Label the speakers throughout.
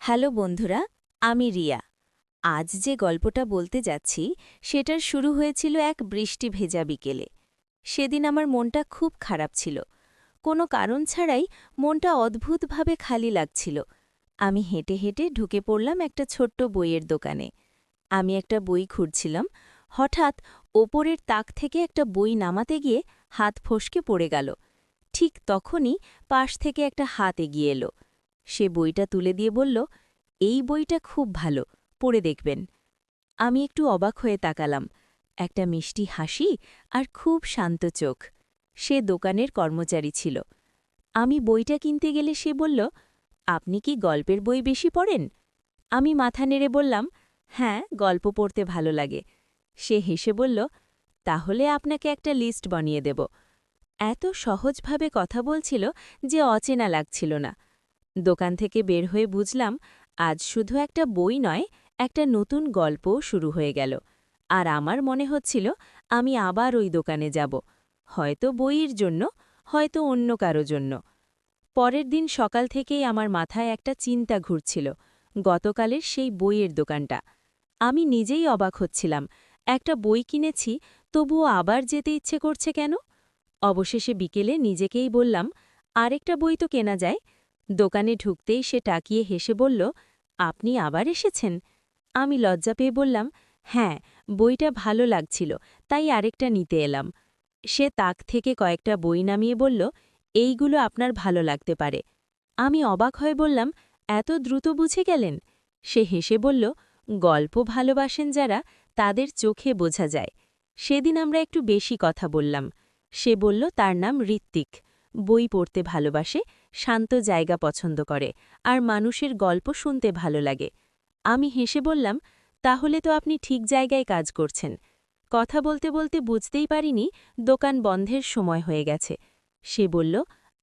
Speaker 1: Hello বন্ধুরা, আমি রিয়া। আজ যে গল্পটা বলতে যাচ্ছি সেটার শুরু হয়েছিল এক বৃষ্টি ভেজা বিকেলে। সেদিন আমার মনটা খুব খারাপ ছিল। কোনো কারণ ছাড়াই মনটা অদ্ভুতভাবে খালি লাগছিল। আমি হেঁটে হেঁটে ঢুকে পড়লাম একটা ছোট্ট বইয়ের দোকানে। আমি একটা বই খুঁজছিলাম। হঠাৎ ওপরের তাক থেকে একটা বই নামাতে গিয়ে হাত ফসকে পড়ে গেল। ঠিক তখনই পাশ থেকে একটা হাত এগিয়ে এলো। সে বইটা তুলে দিয়ে বলল, এই বইটা খুব ভালো, পড়ে দেখবেন। আমি একটু অবাক হয়ে তাকালাম। একটা মিষ্টি হাসি আর খুব শান্ত চোখ। সে দোকানের কর্মচারী ছিল। আমি বইটা কিনতে গেলে সে বলল, আপনি কি গল্পের বই বেশি পড়েন? আমি মাথা নেড়ে বললাম, হ্যাঁ, গল্প পড়তে ভালো লাগে। সে হেসে বলল, তাহলে আপনাকে একটা লিস্ট বানিয়ে দেব। এত সহজভাবে কথা বলছিল যে অচেনা লাগছিল না। দোকান থেকে বের হয়ে বুঝলাম, আজ শুধু একটা বই নয়, একটা নতুন গল্পও শুরু হয়ে গেল। আর আমার মনে হচ্ছিল আমি আবার ওই দোকানে যাব, হয়তো বইয়ের জন্য, হয়তো অন্য কারো জন্য। পরের দিন সকাল থেকেই আমার মাথায় একটা চিন্তা ঘুরছিল, গতকালের সেই বইয়ের দোকানটা। আমি নিজেই অবাক হচ্ছিলাম, একটা বই কিনেছি, তবুও আবার যেতে ইচ্ছে করছে কেন? অবশেষে বিকেলে নিজেকেই বললাম, আরেকটা বই তো কেনা যায়। দোকানে ঢুকতেই সে টাকিয়ে হেসে বলল, আপনি আবার এসেছেন? আমি লজ্জা পেয়ে বললাম, হ্যাঁ, বইটা ভালো লাগছিল, তাই আরেকটা নিতে এলাম। সে তাক থেকে কয়েকটা বই নামিয়ে বলল, এইগুলো আপনার ভালো লাগতে পারে। আমি অবাক হয়ে বললাম, এত দ্রুত বুঝে গেলেন? সে হেসে বলল, গল্প ভালোবাসেন যারা, তাদের চোখে বোঝা যায়। সেদিন আমরা একটু বেশি কথা বললাম। সে বলল তার নাম ঋত্বিক, বই পড়তে ভালোবাসে, শান্ত জায়গা পছন্দ করে, আর মানুষের গল্প শুনতে ভালো লাগে। আমি হেসে বললাম, তাহলে তো আপনি ঠিক জায়গায় কাজ করছেন। কথা বলতে বলতে বুঝতেই পারিনি দোকান বন্ধের সময় হয়ে গেছে। সে বলল,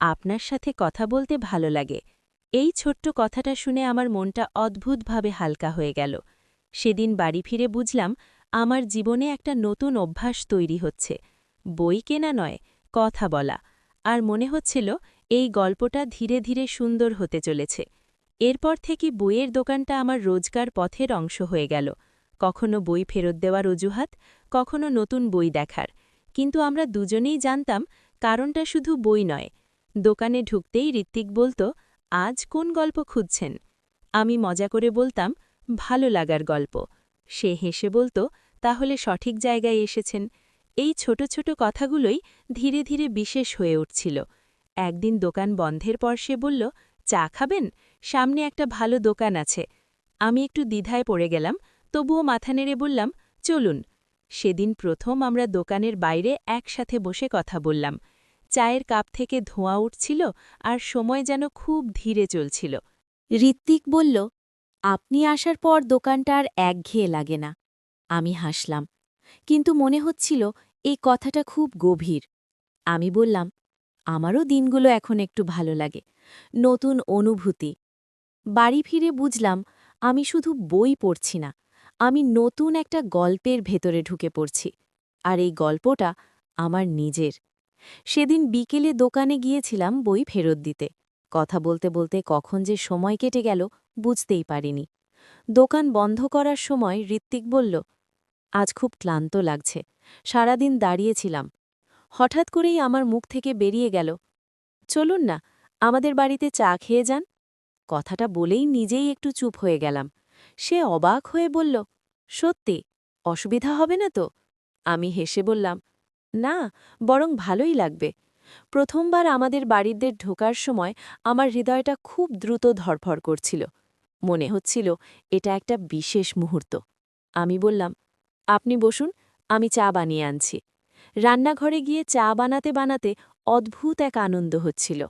Speaker 1: আপনার সাথে কথা বলতে ভালো লাগে। এই ছোট্ট কথাটা শুনে আমার মনটা অদ্ভুতভাবে হালকা হয়ে গেল। সেদিন বাড়ি ফিরে বুঝলাম, আমার জীবনে একটা নতুন অভ্যাস তৈরি হচ্ছে। বই কেনা নয়, কথা বলা। আর মনে হচ্ছিল এই গল্পটা ধীরে ধীরে সুন্দর হতে চলেছে। এরপর থেকে বইয়ের দোকানটা আমার রোজগার পথের অংশ হয়ে গেল। কখনো বই ফেরত দেওয়ার অজুহাত, কখনো নতুন বই দেখার। কিন্তু আমরা দুজনেই জানতাম, কারণটা শুধু বই নয়। দোকানে ঢুকতেই ঋত্বিক বলতো, আজ কোন গল্প খুঁজছেন? আমি মজা করে বলতাম, ভালো লাগার গল্প। সে হেসে বলতো, তাহলে সঠিক জায়গায় এসেছেন। এই ছোট ছোট কথাগুলোই ধীরে ধীরে বিশেষ হয়ে উঠছিল। একদিন দোকান বন্ধের পর সে বলল, চা খাবেন? সামনে একটা ভালো দোকান আছে। আমি একটু দ্বিধায় পড়ে গেলাম, তবুও মাথা নেড়ে বললাম, চলুন। সেদিন প্রথম আমরা দোকানের বাইরে একসাথে বসে কথা বললাম। চায়ের কাপ থেকে ধোঁয়া উঠছিল, আর সময় যেন খুব ধীরে চলছিল। ঋত্বিক বলল, আপনি আসার পর দোকানটা আর একঘেয়ে লাগে না। আমি হাসলাম, কিন্তু মনে হচ্ছিল এই কথাটা খুব গভীর। আমি বললাম, আমারও দিনগুলো এখন একটু ভালো লাগে, নতুন অনুভূতি। বাড়ি ফিরে বুঝলাম, আমি শুধু বই পড়ছি না, আমি নতুন একটা গল্পের ভেতরে ঢুকে পড়ছি। আর এই গল্পটা আমার নিজের। সেদিন বিকেলে দোকানে গিয়েছিলাম বই ফেরত দিতে। কথা বলতে বলতে কখন যে সময় কেটে গেল বুঝতেই পারিনি। দোকান বন্ধ করার সময় ঋত্বিক বলল, আজ খুব ক্লান্ত লাগছে, সারাদিন দাঁড়িয়েছিলাম। হঠাৎ করেই আমার মুখ থেকে বেরিয়ে গেল, চলুন না, আমাদের বাড়িতে চা খেয়ে যান। কথাটা বলেই নিজেই একটু চুপ হয়ে গেলাম। সে অবাক হয়ে বলল, সত্যি? অসুবিধা হবে না তো? আমি হেসে বললাম, না, বরং ভালোই লাগবে। প্রথমবার আমাদের বাড়িদের ঢোকার সময় আমার হৃদয়টা খুব দ্রুত ধড়ফড় করছিল। মনে হচ্ছিল এটা একটা বিশেষ মুহূর্ত। আমি বললাম, আপনি বসুন, আমি চা বানিয়ে আনছি। রান্নাঘরে গিয়ে চা বানাতে বানাতে অদ্ভুত এক আনন্দ হচ্ছিল,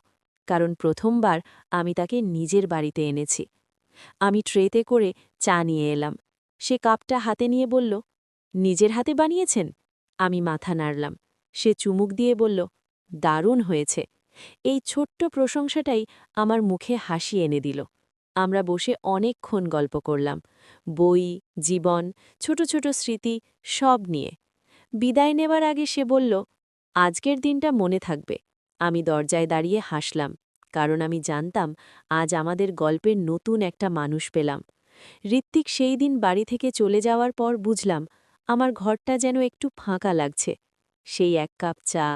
Speaker 1: কারণ প্রথমবার আমি তাকে নিজের বাড়িতে এনেছি। আমি ট্রেতে করে চা নিয়ে এলাম। সে কাপটা হাতে নিয়ে বলল, নিজের হাতে বানিয়েছেন? আমি মাথা নাড়লাম। সে চুমুক দিয়ে বলল, দারুণ হয়েছে। এই ছোট্ট প্রশংসাটাই আমার মুখে হাসি এনে দিল। আমরা বসে অনেকক্ষণ গল্প করলাম, বই, জীবন, ছোট ছোট স্মৃতি, সব নিয়ে। বিদায় নেবার আগে সে বলল, আজকের দিনটা মনে থাকবে। আমি দরজায় দাঁড়িয়ে হাসলাম, কারণ আমি জানতাম আজ আমাদের গল্পের নতুন একটা মানুষ পেলাম। ঋত্বিক সেই দিন বাড়ি থেকে চলে যাওয়ার পর বুঝলাম আমার ঘরটা যেন একটু ফাঁকা লাগছে। সেই এক কাপ চা,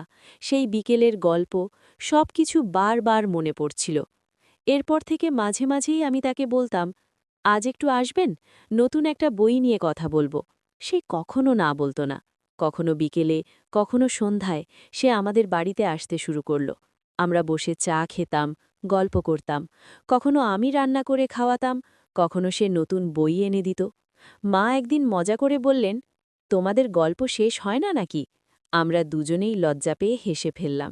Speaker 1: সেই বিকেলের গল্প, সবকিছু বারবার মনে পড়ছিল। এরপর থেকে মাঝে মাঝেই আমি তাকে বলতাম, আজ একটু আসবেন, নতুন একটা বই নিয়ে কথা বলবো। সে কখনো না বলতো না। কখনো বিকেলে, কখনো সন্ধ্যায় সে আমাদের বাড়িতে আসতে শুরু করল। আমরা বসে চা খেতাম, গল্প করতাম। কখনো আমি রান্না করে খাওয়াতাম, কখনো সে নতুন বই এনে দিত। মা একদিন মজা করে বললেন, তোমাদের গল্প শেষ হয় না নাকি? আমরা দুজনেই লজ্জা পেয়ে হেসে ফেললাম।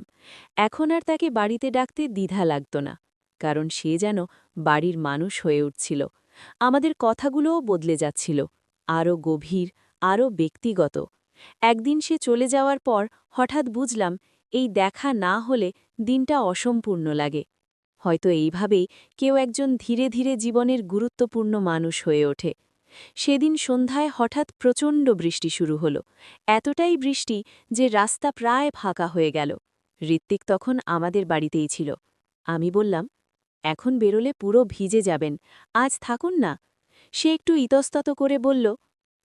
Speaker 1: এখন আর তাকে বাড়িতে ডাকতে দ্বিধা লাগত না, কারণ সে যেন বাড়ির মানুষ হয়ে উঠছিল। আমাদের কথাগুলোও বদলে যাচ্ছিল, আরও গভীর, আরও ব্যক্তিগত। একদিন সে চলে যাওয়ার পর হঠাৎ বুঝলাম এই দেখা না হলে দিনটা অসম্পূর্ণ লাগে। হয়তো এইভাবেই কেউ একজন ধীরে ধীরে জীবনের গুরুত্বপূর্ণ মানুষ হয়ে ওঠে। সেদিন সন্ধ্যায় হঠাৎ প্রচণ্ড বৃষ্টি শুরু হলো। এতটাই বৃষ্টি যে রাস্তা প্রায় ফাঁকা হয়ে গেল। ঋত্বিক তখন আমাদের বাড়িতেই ছিল। আমি বললাম, এখন বেরোলে পুরো ভিজে যাবেন, আজ থাকুন না। সে একটু ইতস্তত করে বলল,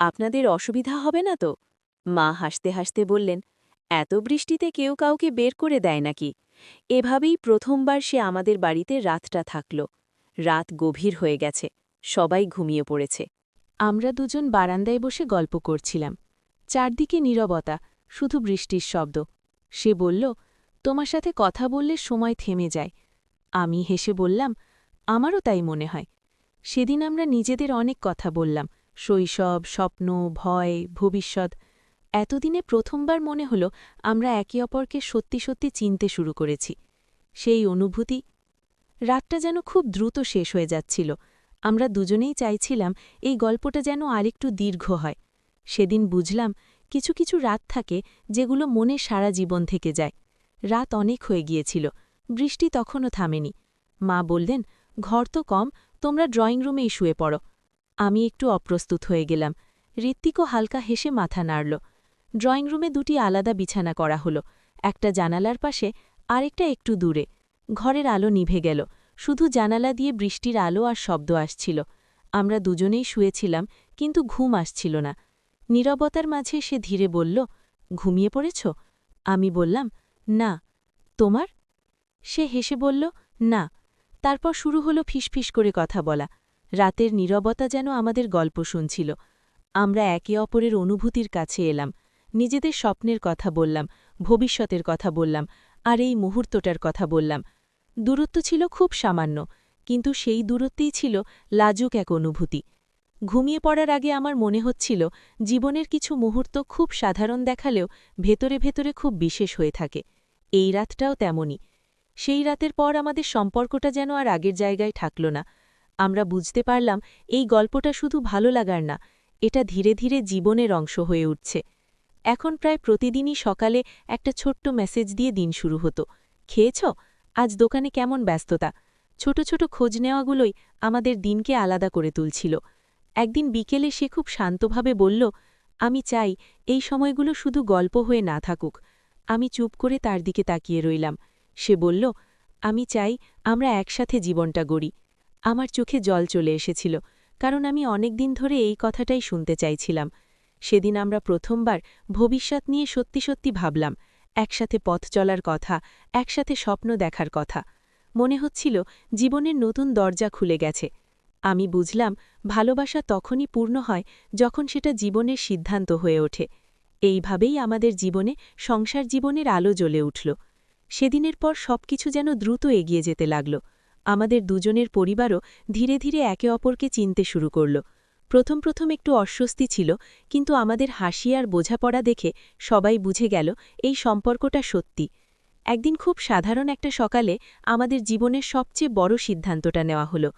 Speaker 1: আপনাদের অসুবিধা হবে না তো? মা হাসতে হাসতে বললেন, এত বৃষ্টিতে কেউ কাউকে বের করে দেয় নাকি? এভাবেই প্রথমবার সে আমাদের বাড়িতে রাতটা থাকল। রাত গভীর হয়ে গেছে, সবাই ঘুমিয়ে পড়েছে। আমরা দুজন বারান্দায় বসে গল্প করছিলাম। চারদিকে নীরবতা, শুধু বৃষ্টির শব্দ। সে বলল, তোমার সাথে কথা বললে সময় থেমে যায়। আমি হেসে বললাম, আমারও তাই মনে হয়। সেদিন আমরা নিজেদের অনেক কথা বললাম, শৈশব, স্বপ্ন, ভয়, ভবিষ্যৎ। এতদিনে প্রথমবার মনে হল আমরা একে অপরকে সত্যি সত্যি চিনতে শুরু করেছি। সেই অনুভূতি। রাতটা যেন খুব দ্রুত শেষ হয়ে যাচ্ছিল। আমরা দুজনেই চাইছিলাম এই গল্পটা যেন আরেকটু দীর্ঘ হয়। সেদিন বুঝলাম কিছু কিছু রাত থাকে যেগুলো মনে সারা জীবন থেকে যায়। রাত অনেক হয়ে গিয়েছিল, বৃষ্টি তখনও থামেনি। মা বললেন, ঘর তো কম, তোমরা ড্রয়িং রুমেই শুয়ে পড়ো। আমি একটু অপ্রস্তুত হয়ে গেলাম। ঋত্বিকও হালকা হেসে মাথা নাড়ল। ড্রয়িং রুমে দুটি আলাদা বিছানা করা হলো, একটা জানালার পাশে, আরেকটা একটু দূরে। ঘরের আলো নিভে গেল, শুধু জানালা দিয়ে বৃষ্টির আলো আর শব্দ আসছিল। আমরা দুজনেই শুয়েছিলাম, কিন্তু ঘুম আসছিল না। নীরবতার মাঝে সে ধীরে বলল, ঘুমিয়ে পড়েছ? আমি বললাম, না। তোমার? সে হেসে বলল, না। তারপর শুরু হলো ফিসফিস করে কথা বলা। রাতের নীরবতা যেন আমাদের গল্প শুনছিল। আমরা একে অপরের অনুভূতির কাছে এলাম, নিজেদের স্বপ্নের কথা বললাম, ভবিষ্যতের কথা বললাম, আর এই মুহূর্তটার কথা বললাম। দূরত্ব ছিল খুব সামান্য, কিন্তু সেই দূরত্বেই ছিল লাজুক এক অনুভূতি। ঘুমিয়ে পড়ার আগে আমার মনে হচ্ছিল জীবনের কিছু মুহূর্ত খুব সাধারণ দেখালেও ভেতরে ভেতরে খুব বিশেষ হয়ে থাকে। এই রাতটাও তেমনই। সেই রাতের পর আমাদের সম্পর্কটা যেন আর আগের জায়গায় থাকল না। আমরা বুঝতে পারলাম এই গল্পটা শুধু ভালো লাগার না, এটা ধীরে ধীরে জীবনের অংশ হয়ে উঠছে। এখন প্রায় প্রতিদিনই সকালে একটা ছোট্ট মেসেজ দিয়ে দিন শুরু হতো। খেয়েছ? আজ দোকানে কেমন ব্যস্ততা? ছোট ছোট খোঁজ নেওয়াগুলোই আমাদের দিনকে আলাদা করে তুলছিল। একদিন বিকেলে সে খুব শান্তভাবে বলল, আমি চাই এই সময়গুলো শুধু গল্প হয়ে না থাকুক। আমি চুপ করে তার দিকে তাকিয়ে রইলাম। সে বলল, আমি চাই আমরা একসাথে জীবনটা গড়ি। আমার চোখে জল চলে এসেছিল, কারণ আমি অনেক দিন ধরে এই কথাটাই শুনতে চাইছিলাম। সেদিন আমরা প্রথমবার ভবিষ্যৎ নিয়ে সত্যি সত্যি ভাবলাম, একসাথে পথ চলার কথা, একসাথে স্বপ্ন দেখার কথা। মনে হচ্ছিল জীবনের নতুন দরজা খুলে গেছে। আমি বুঝলাম ভালোবাসা তখনই পূর্ণ হয় যখন সেটা জীবনের সিদ্ধান্ত হয়ে ওঠে। এইভাবেই আমাদের জীবনে সংসার জীবনের আলো জ্বলে উঠল। সেদিনের পর সবকিছু যেন দ্রুত এগিয়ে যেতে লাগল। আমাদের দুজনের পরিবারও ধীরে ধীরে একে অপরকে চিনতে শুরু করল। প্রথম প্রথম একটু অস্বস্তি ছিল, কিন্তু আমাদের হাসি আর বোঝাপড়া দেখে সবাই বুঝে গেল এই সম্পর্কটা সত্যি। একদিন খুব সাধারণ একটা সকালে আমাদের জীবনের সবচেয়ে বড় সিদ্ধান্তটা নেওয়া হলো।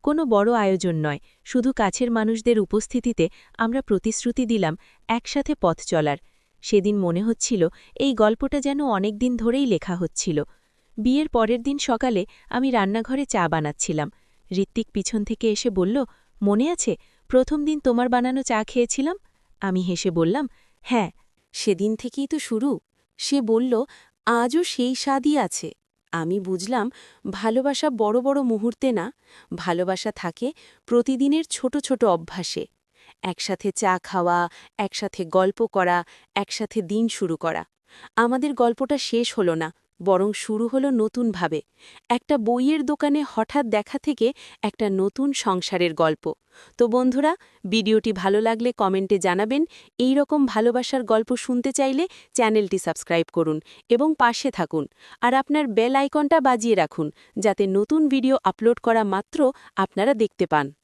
Speaker 1: কোনো বড় আয়োজন নয়, শুধু কাছের মানুষদের উপস্থিতিতে আমরা প্রতিশ্রুতি দিলাম একসাথে পথ চলার। সেদিন মনে হচ্ছিল এই গল্পটা যেন অনেক দিন ধরেই লেখা হচ্ছিল। বিয়ের পরের দিন সকালে আমি রান্নাঘরে চা বানাচ্ছিলাম। ঋত্বিক পিছন থেকে এসে বলল, মনে আছে প্রথম দিন তোমার বানানো চা খেয়েছিলাম? আমি হেসে বললাম, হ্যাঁ। সেদিন থেকেই তো শুরু। সে বলল, আজও সেই স্বাদই আছে।
Speaker 2: আমি বুঝলাম ভালোবাসা বড় বড় মুহূর্তে না, ভালোবাসা থাকে প্রতিদিনের ছোট ছোট অভ্যাসে। একসাথে চা খাওয়া, একসাথে গল্প করা, একসাথে দিন শুরু করা। আমাদের গল্পটা শেষ হলো না, বরং শুরু হলো নতুনভাবে। একটা বইয়ের দোকানে হঠাৎ দেখা থেকে একটা নতুন সংসারের গল্প। তো বন্ধুরা, ভিডিওটি ভালো লাগলে কমেন্টে জানাবেন। এই রকম ভালোবাসার গল্প শুনতে চাইলে চ্যানেলটি সাবস্ক্রাইব করুন এবং পাশে থাকুন। আর আপনার বেল আইকনটা বাজিয়ে রাখুন, যাতে নতুন ভিডিও আপলোড করা মাত্র আপনারা দেখতে পান।